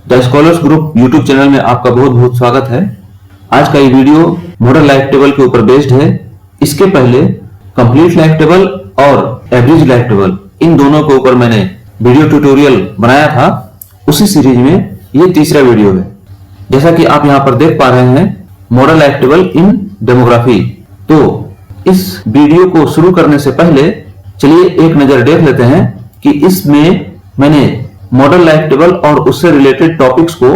The scholars group YouTube channel में आपका बहुत बहुत स्वागत है। आज का ये वीडियो मॉडल लाइफ टेबल के ऊपर बेस्ड है। इसके पहले कंप्लीट लाइफ टेबल और एवरेज लाइफ टेबल इन दोनों के ऊपर मैंने वीडियो ट्यूटोरियल बनाया था। उसी सीरीज में ये तीसरा वीडियो है। जैसा कि आप यहाँ पर देख पा रहे हैं, मॉडल लाइफ टेबल इन डेमोग्राफी। तो इस वीडियो को शुरू करने से पहले चलिए एक नजर देख लेते हैं कि इसमें मैंने मॉडल लाइफ टेबल और उससे रिलेटेड टॉपिक्स को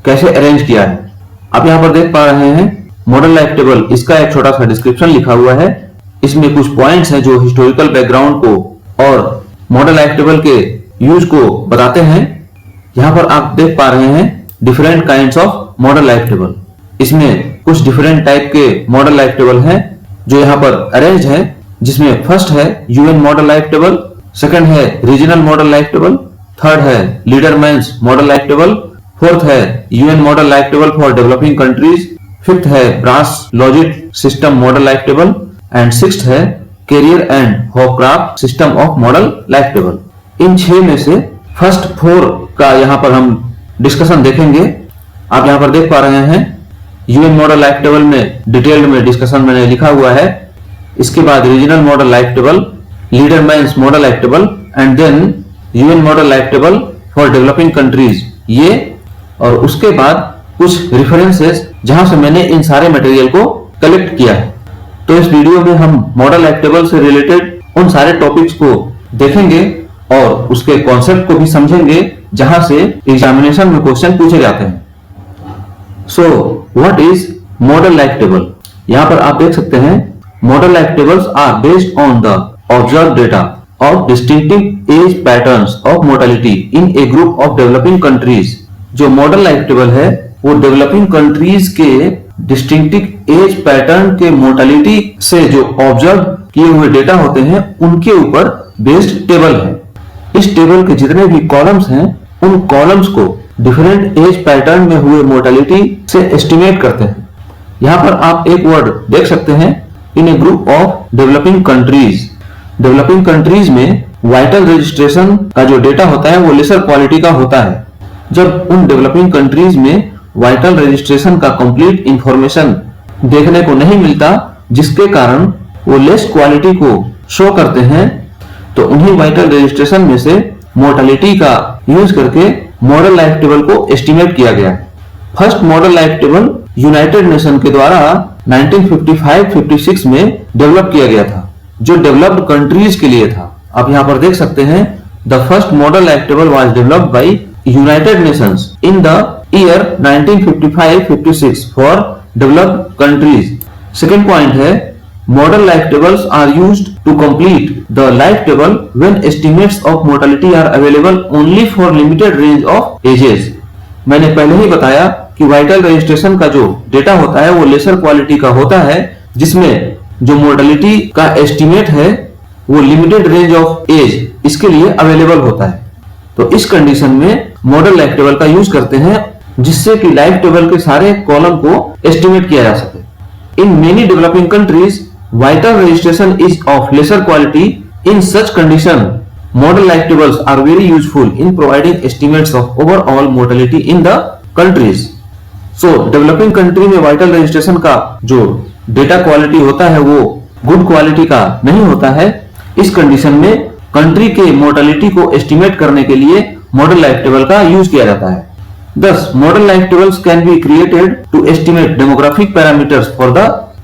कैसे अरेंज किया है। आप यहाँ पर देख पा रहे हैं मॉडल लाइफ टेबल, इसका एक छोटा सा डिस्क्रिप्शन लिखा हुआ है। इसमें कुछ पॉइंट्स हैं जो हिस्टोरिकल बैकग्राउंड को और मॉडल लाइफ टेबल के यूज को बताते हैं। यहाँ पर आप देख पा रहे हैं different kinds of model life table. इसमें कुछ डिफरेंट टाइप के मॉडल लाइफ टेबल हैं जो यहाँ पर अरेंज है, जिसमें फर्स्ट है UN model life table, second है regional model life table, third है Ledermann's model life table, fourth है UN model life table for developing countries, fifth है Brass logit system model life table and sixth है Carrier and Hobcraft system of model life table. इन 6 में से first 4 का यहाँ पर हम डिस्कशन देखेंगे। आप यहाँ पर देख पा रहे हैं यूएन मॉडल लाइफ टेबल में डिटेल्ड में डिस्कशन मैंने लिखा हुआ है। इसके बाद regional model life table, Ledermann's model life table and then UN model life table for developing countries, ये और उसके बाद कुछ रेफरेंसेस जहां से मैंने इन सारे मटेरियल को कलेक्ट किया है। तो इस वीडियो में हम मॉडल लाइफ टेबल से रिलेटेड उन सारे टॉपिक्स को देखेंगे और उसके कॉन्सेप्ट को भी समझेंगे जहां से एग्जामिनेशन में क्वेश्चन पूछे जाते हैं। So what is model life table? यहाँ पर आप देख सकते हैं model life tables are based on the observe data of distinctive age patterns of mortality in a group of developing countries। जो मॉडल लाइफ टेबल है वो डेवलपिंग कंट्रीज के डिस्टिंक्टिव एज पैटर्न के मोर्टेलिटी से जो ऑब्जर्व किए हुए data होते हैं उनके ऊपर बेस्ड टेबल है। इस टेबल के जितने भी कॉलम्स हैं उन कॉलम्स को डिफरेंट एज पैटर्न में हुए मोर्टेलिटी से एस्टिमेट करते हैं। यहाँ पर आप एक वर्ड देख सकते हैं, in a group of developing countries. Developing countries में वाइटल रजिस्ट्रेशन का जो डेटा होता है वो लेसर क्वालिटी का होता है। जब उन डेवलपिंग कंट्रीज में वाइटल रजिस्ट्रेशन का कंप्लीट इंफॉर्मेशन देखने को नहीं मिलता, जिसके कारण वो लेस क्वालिटी को शो करते हैं, तो उन्हीं वाइटल रजिस्ट्रेशन में से मोर्टेलिटी का यूज करके मॉडल लाइफ टेबल को एस्टिमेट किया गया। First model life table United nation के द्वारा 1955-56 में डेवलप किया गया था, जो डेवलप्ड कंट्रीज के लिए था। आप यहाँ पर देख सकते हैं the first model life table was developed by United Nations in the year 1955-56 for developed countries. Second point है model life tables are used to complete the life table when estimates of mortality are available only for limited range of ages. मैंने पहले ही बताया कि vital registration का जो data होता है वो लेसर क्वालिटी का होता है, जिसमें जो मोर्टेलिटी का एस्टिमेट है वो लिमिटेड रेंज ऑफ एज इसके लिए अवेलेबल होता है। तो इस कंडीशन में मॉडल लाइफ टेबल का यूज करते हैं, जिससे कि लाइफ टेबल के सारे कॉलम को एस्टिमेट किया जा सके। In many developing countries vital registration is of lesser quality. In such condition model life tables are very useful in providing estimates of overall mortality in the countries. So developing country में vital registration का जो data quality होता है वो good quality का नहीं होता है। इस कंडीशन में कंट्री के मोर्टेलिटी को एस्टिमेट करने के लिए मॉडल लाइफ टेबल का यूज किया जाता है। Thus, model life tables can be created to estimate demographic parameters for the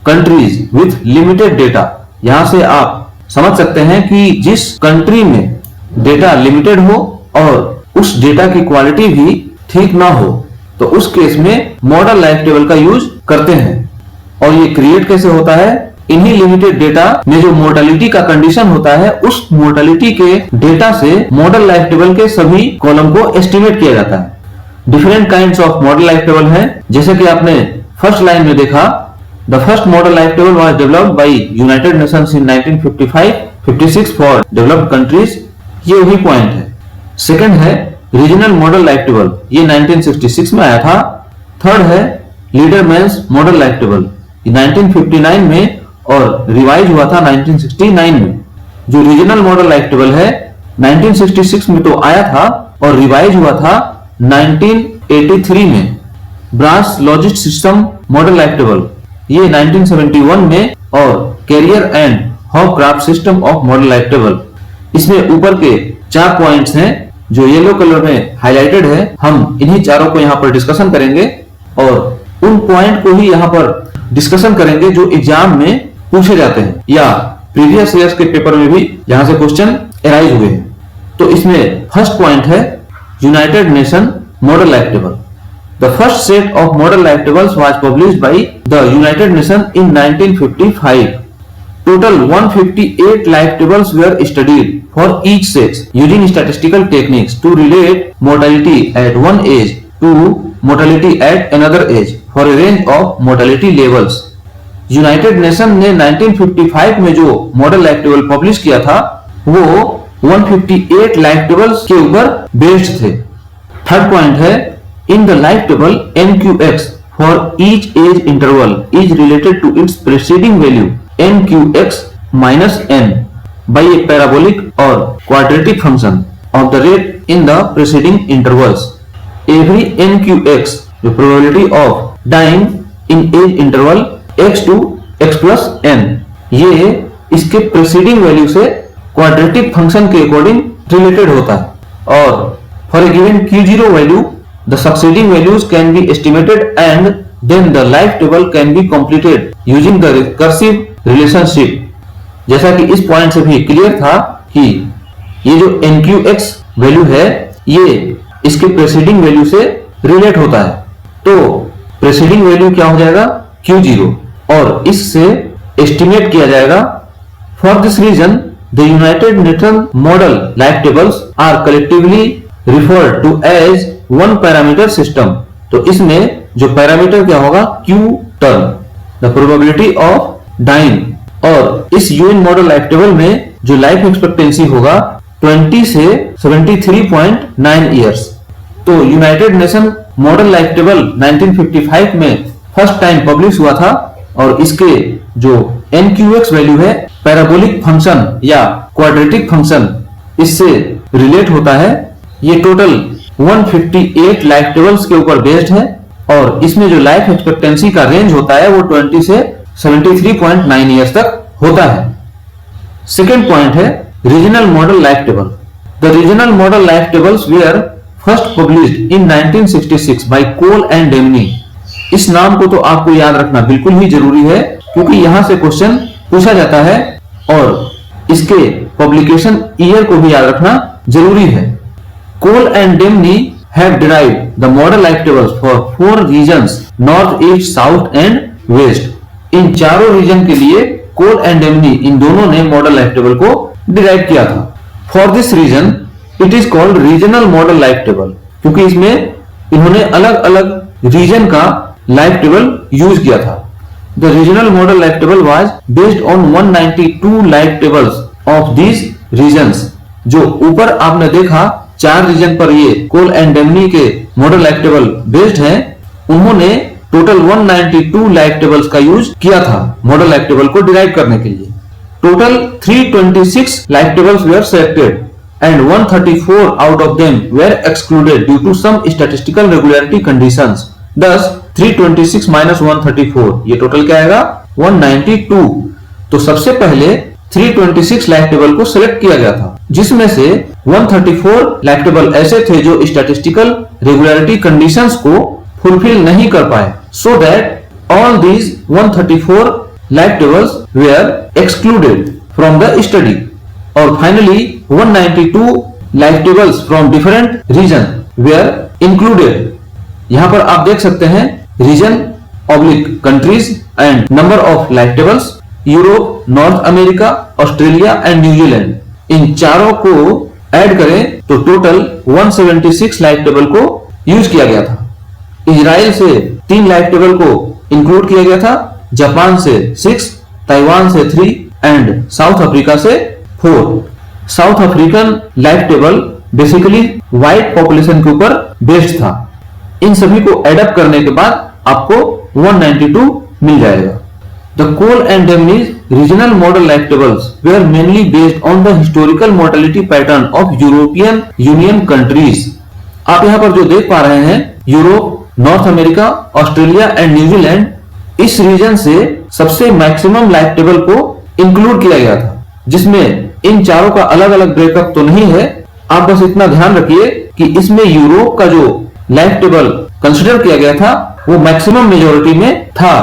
countries with limited data. यहाँ से आप समझ सकते हैं कि जिस कंट्री में डेटा लिमिटेड हो और उस डेटा की क्वालिटी भी ठीक ना हो, तो उस केस में मॉडल लाइफ टेबल का यूज करते हैं। और ये क्रिएट कैसे होता है? इन्हीं लिमिटेड डेटा में जो मोर्टेलिटी का कंडीशन होता है, उस मोर्टेलिटी के डेटा से मॉडल लाइफ टेबल के सभी कॉलम को एस्टिमेट किया जाता है। Different kinds of model life table है, जैसे कि आपने फर्स्ट लाइन में देखा, the first model life table was developed by United Nations in 1955-56 for developed countries. ये वही पॉइंट है। सेकंड है रीजनल मॉडल लाइफ टेबल, ये 1966 में आया था। थर्ड है लीडरमैन्स मॉडल लाइफ टेबल, 1959 में और रिवाइज हुआ था 1969 में। जो रीजनल मॉडल लाइफ टेबल है 1966 में तो आया था और रिवाइज हुआ था 1983 में ब्रास लॉजिस्ट सिस्टम मॉडल लाइफ टेबल, ये 1971 में, और Carrier and Hobcraft system of model life table. इसमें ऊपर के 4 पॉइंट्स हैं जो येलो कलर में हाईलाइटेड है। हम इन्हीं चारों को यहाँ पर डिस्कशन करेंगे और उन पॉइंट को ही यहाँ पर डिस्कशन करेंगे जो एग्जाम में पूछे जाते हैं या प्रीवियस ईयर्स के पेपर में भी यहाँ से क्वेश्चन अराइज हुए हैं। तो इसमें फर्स्ट पॉइंट है United Nation model life table. The first set of model life tables was published by the United Nations in 1955. Total 158 life tables were studied for each sex using statistical techniques to relate mortality at one age to mortality at another age for a range of mortality levels. United nation ने 1955 में जो model life table publish किया था वो 158 life tables के ऊपर based थे। Third point है in the life table NQX for each age interval is related to its preceding value NQX minus n by a parabolic or quadratic function of the rate in the preceding intervals. Every NQX, the probability of dying in age interval x to x plus n, ये इसके preceding value से quadratic function के according related होता है और for a given Q0 value the succeeding values can be estimated and then the life table can be completed using the recursive relationship. जैसा कि इस पॉइंट से भी क्लियर था कि ये जो NQX वैल्यू है ये इसके प्रेसीडिंग वैल्यू से रिलेट होता है। तो प्रेसीडिंग वैल्यू क्या हो जाएगा Q0 और इससे एस्टिमेट किया जाएगा। For this reason the United Nation model life tables are collectively referred to as one parameter system. तो इसमें जो पैरामीटर क्या होगा Q term, the probability of dying. और इस यूएन मॉडल लाइफ टेबल में जो लाइफ एक्सपेक्टेंसी होगा 20 से 73.9 इयर्स। तो United Nation model life table 1955 में फर्स्ट टाइम पब्लिश हुआ था और इसके जो NQX वैल्यू है पैराबोलिक फंक्शन या क्वाड्रेटिक फंक्शन इससे रिलेट होता है। ये टोटल 158 लाइफ टेबल्स के ऊपर बेस्ड है और इसमें जो लाइफ एक्सपेक्टेंसी का रेंज होता है वो 20 से 73.9 इयर्स तक होता है। सेकेंड पॉइंट है regional model life table. The regional model life tables were first published in 1966 by Coale and Demeny. इस नाम को तो आपको याद रखना बिल्कुल ही जरूरी है क्योंकि यहां से क्वेश्चन पूछा जाता है और इसके पब्लिकेशन ईयर को भी याद रखना जरूरी है। Cole and Demny have derived the model life tables for 4 regions north, east, south and west. इन चारों रीजन के लिए Cole and Demny इन दोनों ने मॉडल लाइफ टेबल को डिराइव किया था। For this reason, it is called regional model life table क्योंकि इसमें इन्होंने अलग अलग रीजन का लाइफ टेबल यूज किया था। The regional model life table was based on 192 life tables of these regions। जो ऊपर आपने देखा 4 रीजन पर ये कोल एंड डेमनी के मॉडल लाइफ टेबल बेस्ड हैं, उन्होंने टोटल 192 लाइफ टेबल्स का यूज किया था मॉडल लाइफ टेबल को डिराइव करने के लिए। Total 326 life tables were selected and 134 out of them were excluded due to some statistical regularity conditions. thus 326 minus 134 ये टोटल क्या आएगा 192। तो सबसे पहले 326 लाइफ टेबल को सिलेक्ट किया गया था जिसमें से 134 लाइफ टेबल ऐसे थे जो स्टैटिस्टिकल रेगुलरिटी कंडीशंस को फुलफिल नहीं कर पाए, so that all these 134 life tables were excluded from the study. और finally 192 life tables from different region were included. यहां पर आप देख सकते हैं region oblique countries and number of life tables, Europe, North America, Australia and New Zealand. इन चारों को ऐड करें तो टोटल 176 लाइफ टेबल को यूज किया गया था। इजराइल से 3 लाइफ टेबल को इंक्लूड किया गया था, जापान से 6, ताइवान से 3 एंड साउथ अफ्रीका से 4। South African life table basically white population के ऊपर बेस्ड था। इन सभी को एडअप करने के बाद आपको 192 मिल जाएगा। The Cole and Demny's regional model life tables were mainly based on the historical mortality pattern of European Union countries। आप यहाँ पर जो देख पा रहे हैं Europe, North America, Australia and New Zealand, इस रीजन से सबसे मैक्सिमम लाइफ टेबल को इंक्लूड किया गया था, जिसमें इन चारों का अलग अलग ब्रेकअप तो नहीं है। आप बस इतना ध्यान रखिए कि इसमें यूरोप का जो लाइफ टेबल कंसिडर किया गया था वो मैक्सिमम मेजोरिटी में था।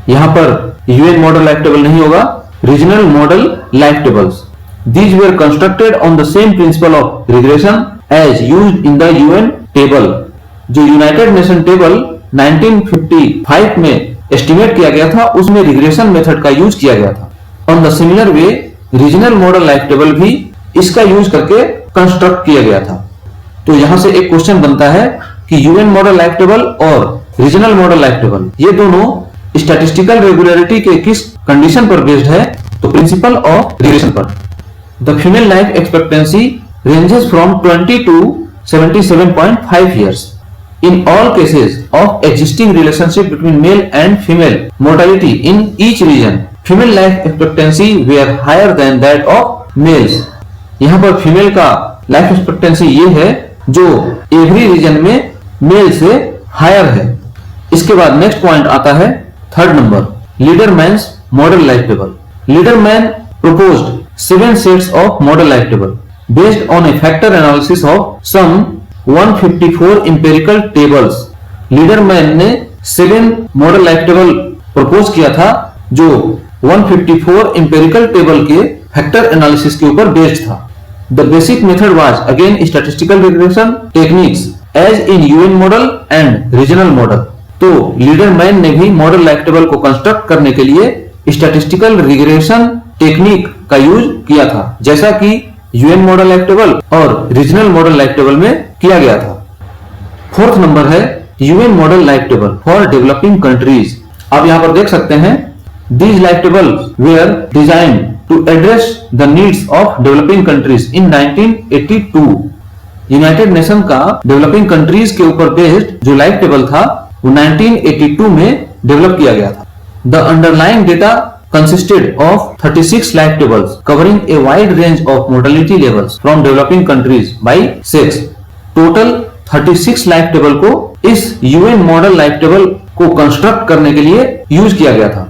यहां पर यूएन मॉडल लाइफ टेबल नहीं होगा, regional model life tables. These were constructed on the same principle of regression as used in the UN table। जो यूनाइटेड नेशन टेबल 1955 में एस्टिमेट किया गया था, उसमें रिग्रेशन मेथड का यूज किया गया था। On the similar way regional model life table भी इसका यूज करके कंस्ट्रक्ट किया गया था। तो यहां से एक क्वेश्चन बनता है कि यूएन मॉडल लाइफ टेबल और रीजनल मॉडल लाइफ टेबल ये दोनों स्टैटिस्टिकल रेगुलरिटी के किस कंडीशन पर बेस्ड है? तो प्रिंसिपल ऑफ रिग्रेशन पर। The female life expectancy ranges from 20 to 77.5 years in all cases of existing relationship between male and female mortality in each region। female life expectancy were higher than that of males। यहाँ पर female का life expectancy ये है जो every region में male से higher है। इसके बाद नेक्स्ट पॉइंट आता है third number, Ledermann's model life table. Ledermann proposed 7 sets of model life table based on a factor analysis of some 154 empirical tables। लीडरमैन ने 7 मॉडल लाइफ टेबल प्रपोज किया था जो 154 empirical टेबल के फैक्टर एनालिसिस के ऊपर based था। The basic method was again statistical regression techniques as in UN model and regional model। तो Ledermann ने भी मॉडल लाइफ टेबल को कंस्ट्रक्ट करने के लिए स्टैटिस्टिकल रिग्रेशन टेक्निक का यूज किया था, जैसा कि यूएन मॉडल लाइफ टेबल और रीजनल मॉडल लाइफ टेबल में किया गया था। फोर्थ नंबर है UN model life table for developing countries. आप यहां पर देख सकते हैं these life tables were designed to address the needs of developing countries in 1982। United Nation का डेवलपिंग कंट्रीज के ऊपर बेस्ड जो लाइफ टेबल था वो 1982 में डेवलप किया गया था। The underlying data consisted of 36 life tables covering a wide range of mortality levels from developing countries by sex। Total 36 life table को इस यूएन मॉडल लाइफ टेबल को कंस्ट्रक्ट करने के लिए यूज किया गया था।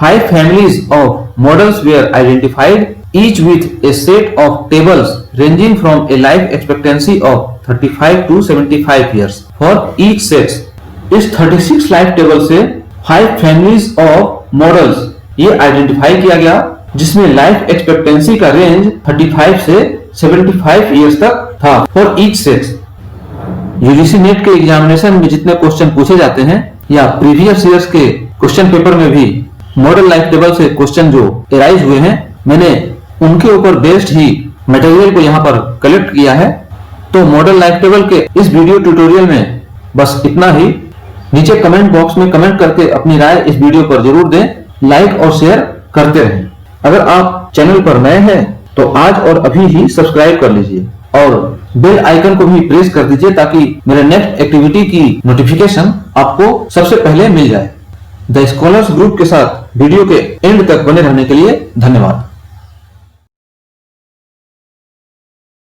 5 families of models were identified, each with a set of tables ranging from a life expectancy of 35 to 75 years for each sex। इस 36 लाइफ टेबल से 5 families of models ये आइडेंटिफाई किया गया जिसमें लाइफ एक्सपेक्टेंसी का रेंज 35 से 75 years तक था for each sex. UGC net के एग्जामिनेशन में जितने क्वेश्चन पूछे जाते हैं या प्रीवियस ईयर्स के क्वेश्चन पेपर में भी मॉडल लाइफ टेबल से क्वेश्चन जो एराइज हुए हैं, मैंने उनके ऊपर बेस्ड ही मटेरियल को यहाँ पर कलेक्ट किया है। तो मॉडल लाइफ टेबल के इस वीडियो ट्यूटोरियल में बस इतना ही। नीचे कमेंट बॉक्स में कमेंट करके अपनी राय इस वीडियो पर जरूर दें, लाइक और शेयर करते रहें। अगर आप चैनल पर नए हैं तो आज और अभी ही सब्सक्राइब कर लीजिए और बेल आइकन को भी प्रेस कर दीजिए ताकि मेरे नेक्स्ट एक्टिविटी की नोटिफिकेशन आपको सबसे पहले मिल जाए। द स्कॉलर्स ग्रुप के साथ वीडियो के एंड तक बने रहने के लिए धन्यवाद।